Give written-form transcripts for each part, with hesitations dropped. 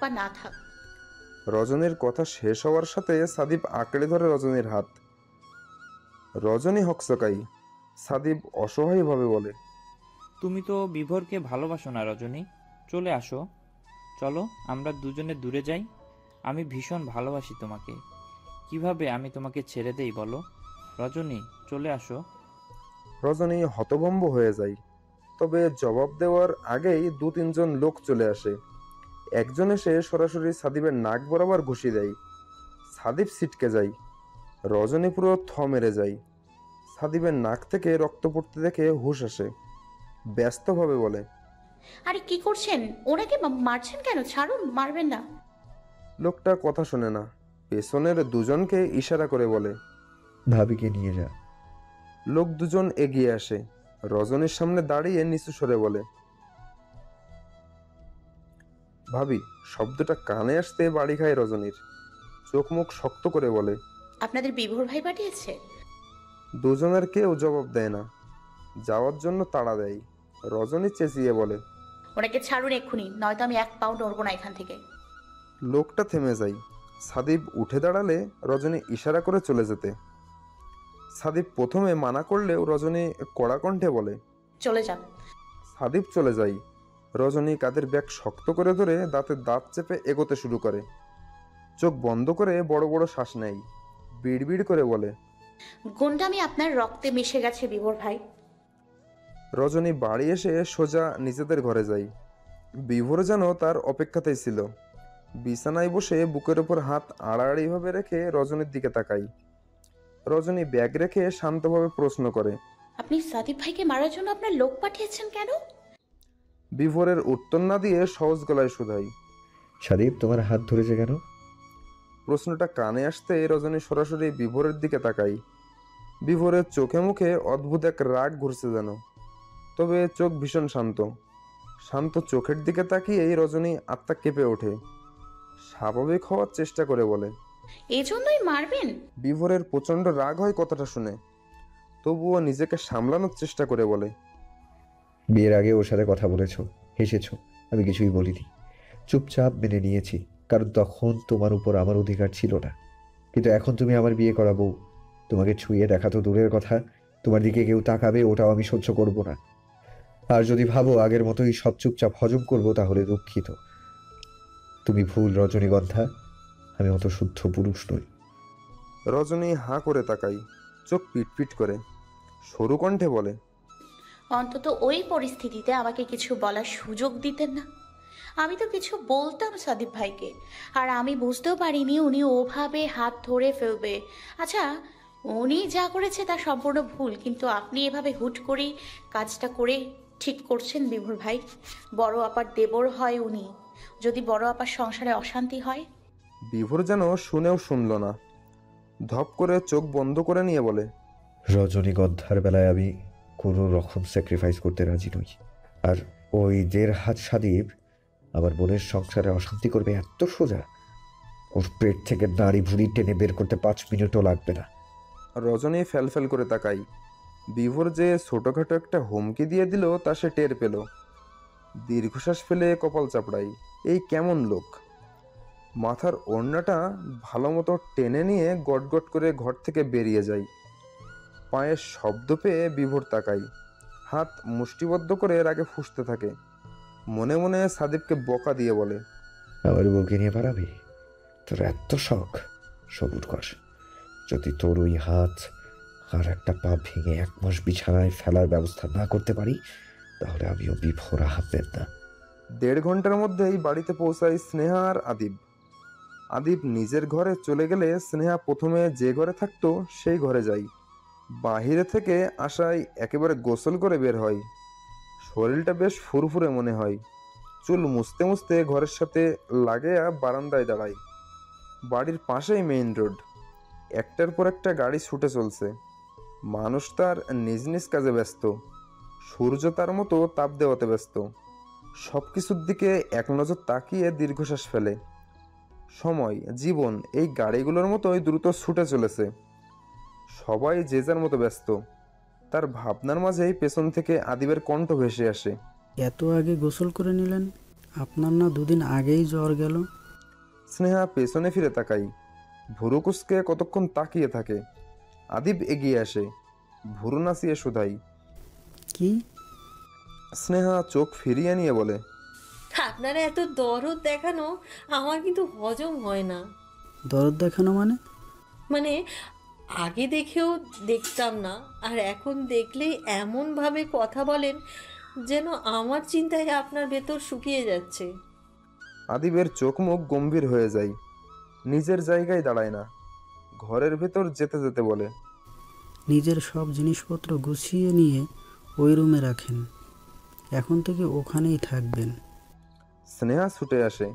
বা না থাক। রজনীর কথা শেষ হওয়ার সাথে সাদীপ আঁকড়ে ধরে রজনীর হাত। রজনী হকচকাই। সাদীপ অসহায়ভাবে বলে, তুমি তো বিভোরকে ভালোবাসো না রজনী, চলে আসো, চলো আমরা দুজনে দূরে যাই। আমি ভীষণ ভালোবাসি তোমাকে, কিভাবে আমি তোমাকে ছেড়ে দেই বলো? রজনী, চলে আসো। রজনী হতভম্ব হয়ে যায়। তবে জবাব দেওয়ার আগেই 2-3 জন লোক চলে আসে। একজন এসে সরাসরি সাদীপের নাক বরাবর ঘুষি দেয়। সাদীপ ছিটকে যায়। রজনী পুরো থ মেরে যায়। সাদীপের নাক থেকে রক্ত পড়তে দেখে হুঁশ আসে। ব্যস্তভাবে বলে, আরে কি করছেন? ওনাকে মারছেন কেন? ছাড়ুন, মারবেন না। লোকটা কথা শোনে না। পেছনের 2জনকে ইশারা করে বলে, ভাবিকে নিয়ে যা। লোক 2জন এগিয়ে আসে। রজনীর সামনে দাঁড়িয়ে নিচু স্বরে বলে, ভাবি। শব্দটা কানে আসতে বাড়ি খায় রজনীর। চোখ মুখ শক্ত করে বলে, আপনাদের বিভোর ভাই পাঠিয়েছে? 2জনের কেউ জবাব দেয় না। যাওয়ার জন্য তাড়া দেয়। রজনী চেঁচিয়ে বলে, ওনাকে ছাড়ুন এক্ষুনি, নয়তো আমি 1 পাউন্ড নড়বো না এখান থেকে। লোকটা থেমে যায়। সাদীপ উঠে দাঁড়ালে রজনী ইশারা করে চলে যেতে। সাদীপ প্রথমে মানা করলেও রজনী কড়া কণ্ঠে বলে, চলে যান। সাদীপ চলে যায়। রজনী কাঁধের ব্যাগ শক্ত করে ধরে দাঁতে দাঁত চেপে এগোতে শুরু করে। চোখ বন্ধ করে বড় বড় শ্বাস নেয়। বিড়বিড় করে বলে, গুন্ডামি আপনার রক্তে মিশে গেছে বিভোর ভাই। রজনী বাড়ি এসে সোজা নিজেদের ঘরে যায়। বিভোর যেন তার অপেক্ষাতেই ছিল। বিছানায় বসে বুকের ওপর হাত আড়াআড়িভাবে রেখে রজনীর দিকে তাকাই। রজনী ব্যাগ রেখে শান্তভাবে প্রশ্ন করে, আপনি সাদীপ ভাইকে মারার জন্য আপনার লোক পাঠিয়েছেন কেন? বিভোরের উত্তর না দিয়ে সহজ গলায় শুধাই, সাদীপ তোমার হাত ধরেছে কেন? প্রশ্নটা কানে আসতে রজনী সরাসরি বিভোরের দিকে তাকাই। বিভোরের চোখে মুখে অদ্ভুত এক রাগ ঘুরছে যেন। তবে চোখ ভীষণ শান্ত। শান্ত চোখের দিকে তাকিয়েই রজনী আত্মা কেঁপে ওঠে। স্বাভাবিক হওয়ার চেষ্টা করে বলে, এই জন্যই মারবেন? বিভোরের প্রচন্ড রাগ হয় কথাটা শুনে। তবুও নিজেকে সামলানোর চেষ্টা করে বলে, বিয়ের আগে ওর সাথে কথা বলেছ, হেসেছো, আমি কিছুই বলিনি, চুপচাপ মেনে নিয়েছি, কারণ তখন তোমার উপর আমার অধিকার ছিল না। কিন্তু এখন তুমি আমার বিয়ে করা বউ, তোমাকে ছুঁয়ে দেখা তো দূরের কথা, তোমার দিকে কেউ তাকাবে ওটাও আমি সহ্য করব না। আর যদি ভাবো আগের মতোই সব চুপচাপ হজম করব, তাহলে দুঃখিত, তুমি ভুল রজনীগন্ধা, আমি অত শুদ্ধ পুরুষ নই। রজনী হাঁ করে তাকাই, চোখ পিটপিট করে। সরু কণ্ঠে বলে, অন্তত ওই পরিস্থিতিতে আমাকে কিছু বলার সুযোগ দিতেন না? আমি তো কিছু বলতাম সাদীপ ভাইকে, আর আমি বুঝতেও পারিনি উনি ওভাবে হাত ধরে ফেলবে। আচ্ছা, উনি যা করেছে তা সম্পূর্ণ ভুল, কিন্তু আপনি এভাবে হুট করেই কাজটা করে ঠিক করছেন বিভোর ভাই। বড় আপার দেবর হয় উনি, যদি বড় আপার সংসারে অশান্তি হয়। বিভোর যেন শুনেও শুনল না। ধপ করে চোখ বন্ধ করে নিয়ে বলে, রজনীগন্ধার বেলায় আমি কোনো রকম স্যাক্রিফাইস করতে রাজি নই। আর ওই 1.5 হাত সাদীপ আমার বোনের সংসারে অশান্তি করবে এত সোজা? ওর পেট থেকে নাড়ি ভুড়ি টেনে বের করতে 5 মিনিটও লাগবে না। রজনী ফ্যালফ্যাল করে তাকাই। বিভোর যে ছোটখাটো একটা হুমকি দিয়ে দিল তা সে টের পেল। দীর্ঘশ্বাস ফেলে কপাল চাপড়াই। এই কেমন লোক! মাথার ওড়নাটা ভালো মতো টেনে নিয়ে গটগট করে ঘর থেকে বেরিয়ে যায়। পায়ের শব্দ পেয়ে বিভোর তাকাই। হাত মুষ্টিবদ্ধ করে রাগে ফুঁসতে থাকে। মনে মনে সাদীপকে বকা দিয়ে বলে, আমার বউকে নিয়ে পারাবি? তোর এত শখ, সবুর কর। যদি তোর ওই হাত আর একটা পা ভেঙে 1 মাস বিছানায় ফেলার ব্যবস্থা না করতে পারি, তাহলে আমিও বিভোর আহমেদ না। 1.5 ঘন্টার মধ্যেই বাড়িতে পৌঁছায় স্নেহা আর আদিব। আদিব নিজের ঘরে চলে গেলে স্নেহা প্রথমে যে ঘরে থাকতো সেই ঘরে যায়। বাহিরে থেকে আসায় একেবারে গোসল করে বের হয়। শরীরটা বেশ ফুরফুরে মনে হয়। চুল মুছতে মুছতে ঘরের সাথে লাগিয়ে বারান্দায় দাঁড়ায়। বাড়ির পাশেই মেইন রোড। একটার পর একটা গাড়ি ছুটে চলছে। মানুষ তার নিজ নিজ কাজে ব্যস্ত। সূর্য তার মতো তাপ দেওয়াতে ব্যস্ত। সব কিছুর দিকে এক নজর তাকিয়ে দীর্ঘশ্বাস ফেলে। সময়, জীবন এই গাড়িগুলোর মতোই দ্রুত ছুটে চলেছে। সবাই যে যার মতো ব্যস্ত। তার ভাবনার মাঝেই পেছন থেকে আদিবের কণ্ঠ ভেসে আসে, এত আগে গোসল করে নিলেন? আপনার না দুদিন আগেই জ্বর গেল? স্নেহা পেছনে ফিরে তাকাই। ভুরু কুঁচকে কতক্ষণ তাকিয়ে থাকে। আদিব এগিয়ে আসে, ভুরু নাচিয়ে শুধাই। কি? স্নেহা চোখ ফিরিয়ে নিয়ে বলে, আপনারা এত দরদ দেখানো আমার কিন্তু হজম হয় না। দরদ দেখানো মানে? মানে আগে দেখেও দেখতাম না, আর এখন দেখলেই এমনভাবে কথা বলেন যেন আমার চিন্তায় আপনার ভেতর শুকিয়ে যাচ্ছে। আদিবের চোখ মুখ গম্ভীর হয়ে যায়। নিজের জায়গায় দাঁড়ায় না, ঘরের ভেতর যেতে যেতে বলে, নিজের সব জিনিসপত্র গুছিয়ে নিয়ে ওই রুমে রাখেন, এখন থেকে ওখানেই থাকবেন। স্নেহা ছুটে আসে,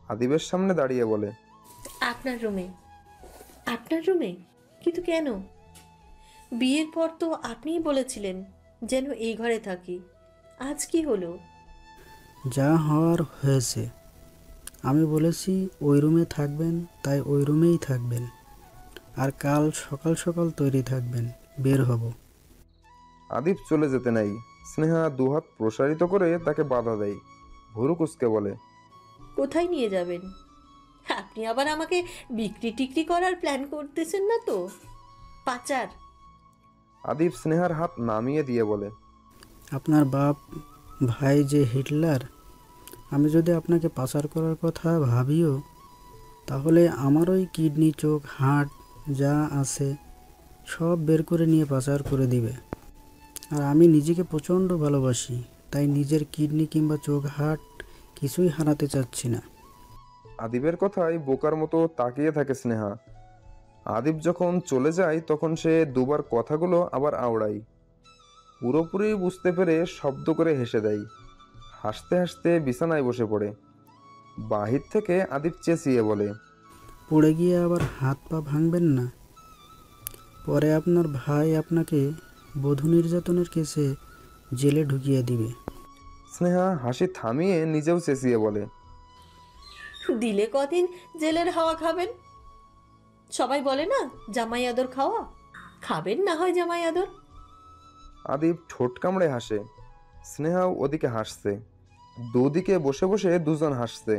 আদিবের সামনে দাঁড়িয়ে বলে, আপনার রুমে? আপনার রুমে? কিন্তু কেন? বিয়ের পর তো আপনিই বলেছিলেন যেন এই ঘরে থাকি, আজ কি হলো? যা হওয়ার হয়েছে। আমি বলেছি ওই রুমে থাকবেন, তাই ওই রুমেই থাকবেন। আর কাল সকাল সকাল তৈরি থাকবেন, বের হব। আদিব চলে যেতে নাই। স্নেহা দুহাত প্রসারিত করে তাকে বাধা দেয়। ভুরু কুঁচকে বলে, কোথায় নিয়ে যাবেন? আপনি আবার আমাকে বিক্রি টিক্রি করার প্ল্যান করতেছেন না তো? পাচার? আদিব স্নেহার হাত নামিয়ে দিয়ে বলে, আপনার বাপ ভাই যে হিটলার, আমি যদি আপনাকে পাচার করার কথা ভাবিও, তাহলে আমার ওই কিডনি, চোখ, হার্ট যা আছে সব বের করে নিয়ে পাচার করে দিবে। আর আমি নিজেকে প্রচণ্ড ভালোবাসি, তাই নিজের কিডনি কিংবা চোখ, হার্ট কিছুই হারাতে চাচ্ছি না। আদিবের কথায় বোকার মতো তাকিয়ে থাকে স্নেহা। আদিব যখন চলে যায় তখন সে দুবার কথাগুলো আবার আওড়ায়। পুরোপুরি বুঝতে পেরে শব্দ করে হেসে দেয়। হাসতে হাসতে বিছানায় বসে পড়ে। বাহির থেকে আদিব চেঁচিয়ে বলে, পড়ে গিয়ে আবার হাত পা ভাঙবেন না, পরে আপনার ভাই আপনাকে বধূ নির্যাতনের কেসে জেলে ঢুকিয়ে দিবে। স্নেহা হাসি থামিয়ে নিজেও চেঁচিয়ে বলে, দিলে কদিন জেলের হাওয়া খাবেন? সবাই বলে না জামাই আদর খাওয়া, খাবেন না হয় জামাই আদর। আদিব ঠোঁট কামড়ে হাসে। স্নেহাও ওদিকে হাসছে। দুদিকে বসে বসে দুজন হাসছে।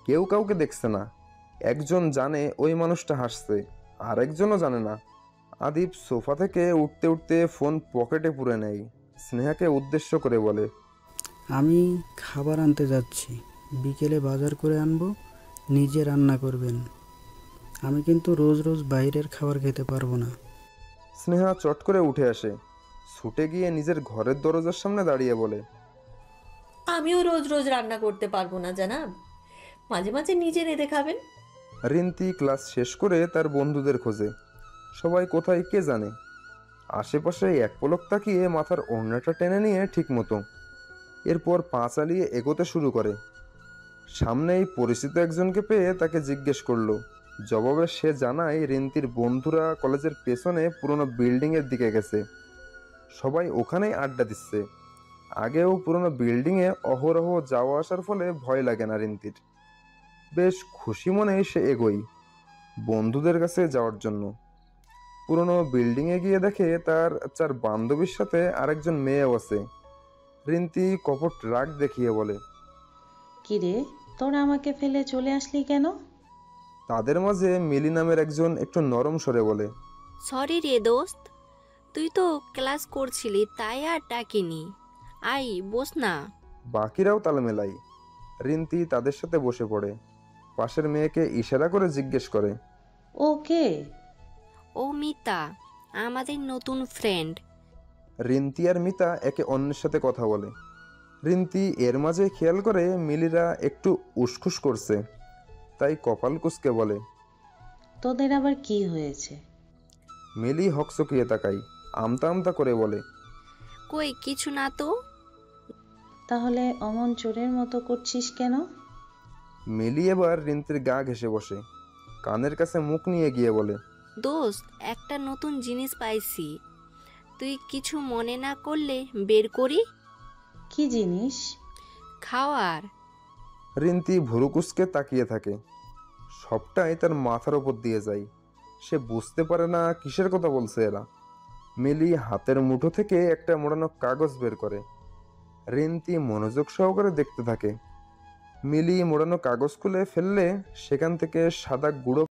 কেউ কাউকে দেখছে না। একজন জানে ওই মানুষটা হাসছে, আর একজনও জানে না। আদিব সোফা থেকে উঠতে উঠতে ফোন পকেটে পুরে নেয়। স্নেহাকে উদ্দেশ্য করে বলে, আমি খাবার আনতে যাচ্ছি, বিকেলে বাজার করে আনবো, নিজে রান্না করবেন। আমি কিন্তু রোজ রোজ বাইরের খাবার খেতে পারবো না। স্নেহা চট করে উঠে আসে। ছুটে গিয়ে নিজের ঘরের দরজার সামনে দাঁড়িয়ে বলে, আমিও রোজ রোজ রান্না করতে পারবো না জানাব, মাঝে মাঝে নিজে রেঁধে খাবেন। রিন্তি ক্লাস শেষ করে তার বন্ধুদের খোঁজে। সবাই কোথায় কে জানে। আশেপাশে এক পলক তাকিয়ে মাথার ওড়নাটা টেনে নিয়ে ঠিক মতো, এরপর পা চালিয়ে এগোতে শুরু করে। সামনেই পরিচিত একজনকে পেয়ে তাকে জিজ্ঞেস করলো। জবাবে সে জানায় রিন্তির বন্ধুরা কলেজের পেছনে পুরনো বিল্ডিংয়ের দিকে গেছে। সবাই ওখানেই আড্ডা দিচ্ছে। আগেও পুরনো বিল্ডিংয়ে অহরহ যাওয়া আসার ফলে ভয় লাগে না রিন্তির। বেশ খুশি মনে সে এগোয় বন্ধুদের কাছে যাওয়ার জন্য। পুরনো বিল্ডিংয়ে গিয়ে দেখে তার চার বান্ধবীর সাথে আরেকজন মেয়েও আছে। রিন্তি কপট রাগ দেখিয়ে বলে, কিরে, তোরা আমাকে ফেলে চলে আসলি কেন? তাদের মাঝে মিলি নামের একজন একটু নরম স্বরে বলে, সরি রে দোস্ত, তুই তো ক্লাস করছিলি তাই আর ডাকিনি। আই বস না। বাকিরাও তাল মেলায়। রিন্তি তাদের সাথে বসে পড়ে। পাশের মেয়েকে ইশারা করে জিজ্ঞেস করে, ওকে। ও মিতা, আমাদের নতুন ফ্রেন্ড। রিন্তি আর মিতা একে অন্যের সাথে কথা বলে। রিন্তি এর মাঝে খেয়াল করে মিলিরা একটু উসখুস করছে, তাই কপাল কুঁচকে বলে, তোদের আবার কি হয়েছে? মিলি হকচকিয়ে তাকাই, আমতা আমতা করে বলে, কই কিছু না তো। তাহলে অমন চোরের মতো করছিস কেন? মিলি এবার রিন্তির গা ঘেঁষে বসে, কানের কাছে মুখ নিয়ে গিয়ে বলে, দোস্ত, একটা নতুন জিনিস পাইছি, তুই কিছু মনে না করলে বের করি। কি জিনিস? খাওয়ার। রিন্তি ভুরু কুঁচকে তাকিয়ে থাকে। সবটাই তার মাথার ওপর দিয়ে যায়। সে বুঝতে পারে না কিসের কথা বলছে এরা। মিলি হাতের মুঠো থেকে একটা মোড়ানো কাগজ বের করে। রিন্তি মনোযোগ সহকারে দেখতে থাকে। মিলি মোড়ানো কাগজ খুলে ফেললে সেখান থেকে সাদা গুঁড়ো